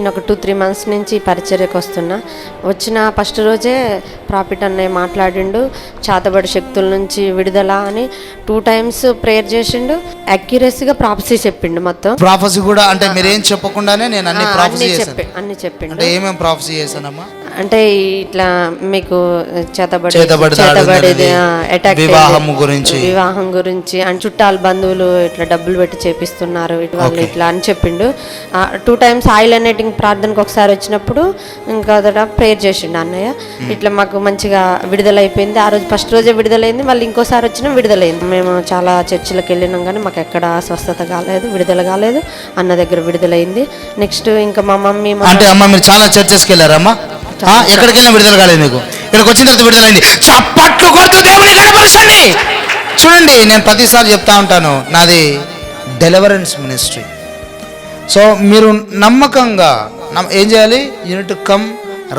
నేను ఒక 2-3 months నుంచి పరిచర్యకు వస్తున్నా. వచ్చిన ఫస్ట్ రోజే ప్రాఫిట్ అన్నయ్య మాట్లాడిండు, చేతబడి శక్తుల నుంచి విడుదల అని 2 times ప్రేయర్ చేసిండు. అక్యురసీగా ప్రాఫెసీ చెప్పిండు. మొత్తం ప్రాఫెసీ కూడా అంటే మీరేం చెప్పకుండానే నేను అన్ని ప్రాఫెసీ చేశాను. అన్ని చెప్పిండు. అంటే ఏమేం ప్రాఫెసీ చేశానమ్మా? అంటే ఇట్లా మీకు చేతబడి అటాక్, వివాహం గురించి అండ్ చుట్టాల బంధువులు ఇట్లా డబ్బులు పెట్టి చేపిస్తున్నారు వాళ్ళు ఇట్లా అని చెప్పిండు. 2 times ఆయిల్ అనేటింగ్ ప్రార్థనకు ఒకసారి వచ్చినప్పుడు ఇంకా ప్రేయర్ చేసిండు అన్నయ్య. ఇట్లా మాకు మంచిగా విడుదల అయిపోయింది. ఆ రోజు ఫస్ట్ రోజే విడుదలైంది. మళ్ళీ ఇంకోసారి వచ్చినా విడుదలైంది. మేము చాలా చర్చిలకు వెళ్ళినాం కానీ మాకు ఎక్కడ స్వస్థత కాలేదు, విడుదల కాలేదు. అన్న దగ్గర విడుదలైంది. నెక్స్ట్ ఇంకా మా మమ్మీ అంటే అమ్మ మీరు చాలా చర్చెస్కి వెళ్ళారమ్మా? ఎక్కడికైనా విడుదల కాలేదు మీకు? ఇక్కడికి వచ్చిన తర్వాత విడుదలైంది. చప్పట్లు కొడుతూ దేవుని కనపరచండి. చూడండి, నేను ప్రతిసారి చెప్తా ఉంటాను, నాది డెలివరెన్స్ మినిస్ట్రీ. సో మీరు నమ్మకంగా ఏం చేయాలి? Unit come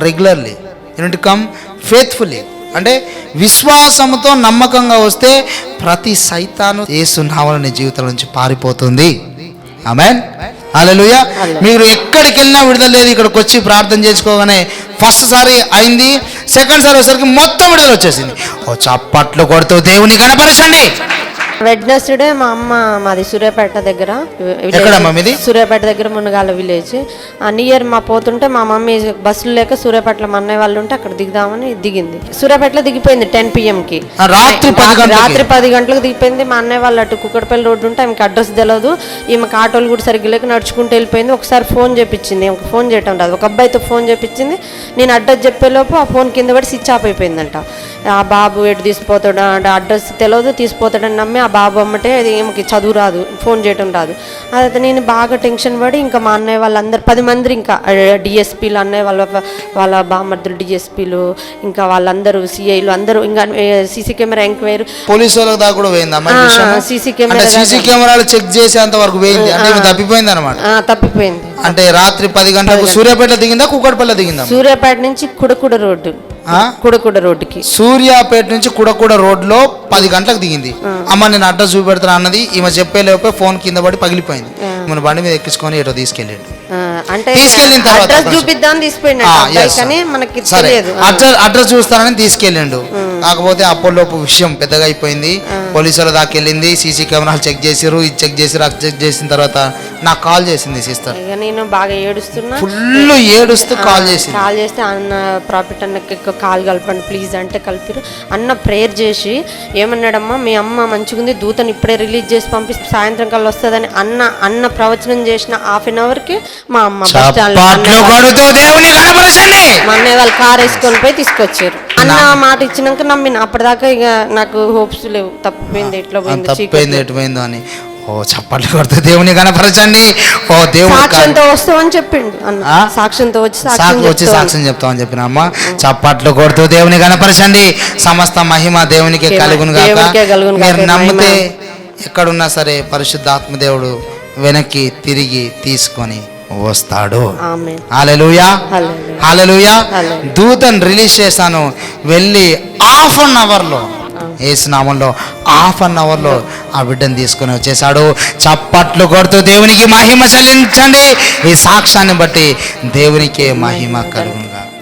regularly, unit come faithfully. అంటే విశ్వాసంతో నమ్మకంగా వస్తే ప్రతి సైతాను యేసు నామములో నీ జీవితం నుంచి పారిపోతుంది. ఆమేన్, హల్లెలూయా. మీరు ఎక్కడికి వెళ్ళినా విడుదల లేదు. ఇక్కడికి వచ్చి ప్రార్థన చేసుకోగానే ఫస్ట్ సారి అయింది, సెకండ్ సారి వచ్చేసరికి మొత్తం విడుదల వచ్చేసింది. ఓ చప్పట్లు కొడుతూ దేవుని కనపరచండి. వెడ్నెస్డే మా అమ్మ, మాది సూర్యాపేట దగ్గర. ఎక్కడమ్మా మీది? సూర్యాపేట దగ్గర మునగాల విలేజ్. నియర్ మా పోతుంటే మా మమ్మీ బస్సులు లేక సూర్యాపేటలో మా అన్నయ్య వాళ్ళు ఉంటే అక్కడ దిగుదామని దిగింది. సూర్యాపేటలో దిగిపోయింది 10 PM రాత్రి 10 గంటలకు దిగిపోయింది. మా అన్నయ్య వాళ్ళు అటు కుక్కడపల్లి రోడ్డు ఉంటే ఆమెకి అడ్రస్ తెలియదు. ఈమెకి ఆటోలు కూడా సరిగ్గా లేక నడుచుకుంటూ వెళ్ళిపోయింది. ఒకసారి ఫోన్ చేపించింది, ఒక ఫోన్ చేయటం రాదు. ఒక అబ్బాయితో ఫోన్ చేపించింది. నేను అడ్రస్ చెప్పేలోపు ఆ ఫోన్ కింద పడి స్విచ్ ఆఫ్ అయిపోయిందంట. ఆ బాబు ఎటు తీసిపోతాడు అంటే అడ్రస్ తెలియదు, తీసిపోతాడని నమ్మి ఆ బాబు అమ్మటే అది ఏమకి చదువు రాదు, ఫోన్ చేయటం రాదు. అదే నేను బాగా టెన్షన్ పడి ఇంకా మా అన్నయ్య వాళ్ళందరూ 10 మంది, ఇంకా డిఎస్పీలు, అన్నయ్య వాళ్ళ బామర్దులు డిఎస్పీలు, ఇంకా వాళ్ళందరూ సిఐలు అందరూ, ఇంకా సీసీ కెమెరా ఎంక్వైరీ పోలీసు వాళ్ళకి దాకా కూడా పోయింది. సీసీ కెమెరాలు చెక్ చేసేంత వరకు పోయింది. అంటే తప్పిపోయింది అనమాట. తప్పిపోయింది. అంటే రాత్రి 10 గంటలకు సూర్యాపేట దిగిందా, కుక్కడపల్లి దిగిందా? సూర్యాపేట నుంచి కుడకుడ రోడ్డుకి, సూర్యాపేట నుంచి కుడకుడ రోడ్లో 10 గంటలకు దిగింది. అమ్మ నేను అడ్రస్ చూపెడతాను అన్నది. ఈమె చెప్పేలోపే ఫోన్ కింద పడి పగిలిపోయింది. మన బండి మీద ఎక్కించుకొని ఏటో తీసుకెళ్ళాడు. అంటే తీసుకెళ్ళిన తర్వాత అడ్రస్ చూస్తానని తీసుకెళ్ళిండు. కాకపోతే అప్పటిలోపు విషయం పెద్దగా అయిపోయింది. పోలీసుల దాకా వెళ్ళింది. సీసీ కెమెరాలు చెక్ చేసిరు, ఇది చెక్ చేసిరు. అది చెక్ చేసిన తర్వాత నాకు కాల్ చేసింది సిస్టర్. నేను బాగా ఏడుస్తున్నా, ఫుల్ ఏడుస్తూ కాల్ చేస్తే అన్న ప్రాఫిట్ అన్నకి కాల్ కలపండి ప్లీజ్ అంటే కలిపిరు. అన్న ప్రేయర్ చేసి ఏమన్నాడమ్మా, మీ అమ్మ మంచిగుంది, దూతని ఇప్పుడే రిలీజ్ చేసి పంపిస్తే సాయంత్రం కల్లా వస్తుందని అన్న ప్రవచనం చేసిన 1/2 hourకి మా అమ్మ మా అన్నయ్య వాళ్ళు కార్ వేసుకొని పోయి తీసుకొచ్చారు. అన్న మాట ఇచ్చినాక నమ్మిన. అప్పటిదాకా ఇక నాకు హోప్స్ లేవు. తప్పిపోయింది, ఎట్లా పోయిందో అని. ఓ చప్పట్లు కొడుతూ దేవుని కనపరచండి. ఓ దేవుడు సాక్ష్యంతో వస్తామని చెప్పిండు అన్న. సాక్ష్యంతో వచ్చి సాక్ష్యం చెప్తామని చెప్పిన అమ్మ. చప్పట్లు కొడుతూ దేవుని కనపరచండి. సమస్త మహిమ దేవునికి కలుగును గాక. మీరు నమ్మితే ఎక్కడున్నా సరే పరిశుద్ధాత్మ దేవుడు వెనక్కి తిరిగి తీసుకొని వస్తాడు. హల్లెలూయా, హల్లెలూయా. దూతను రిలీజ్ చేశాను. వెళ్ళి 1/2 hourలో యేసు నామములో 1/2 hourలో ఆ బిడ్డను తీసుకొని వచ్చేసాడు. చప్పట్లు కొడుతూ దేవునికి మహిమ చెల్లించండి. ఈ సాక్ష్యాన్ని బట్టి దేవునికి మహిమ కలుగును.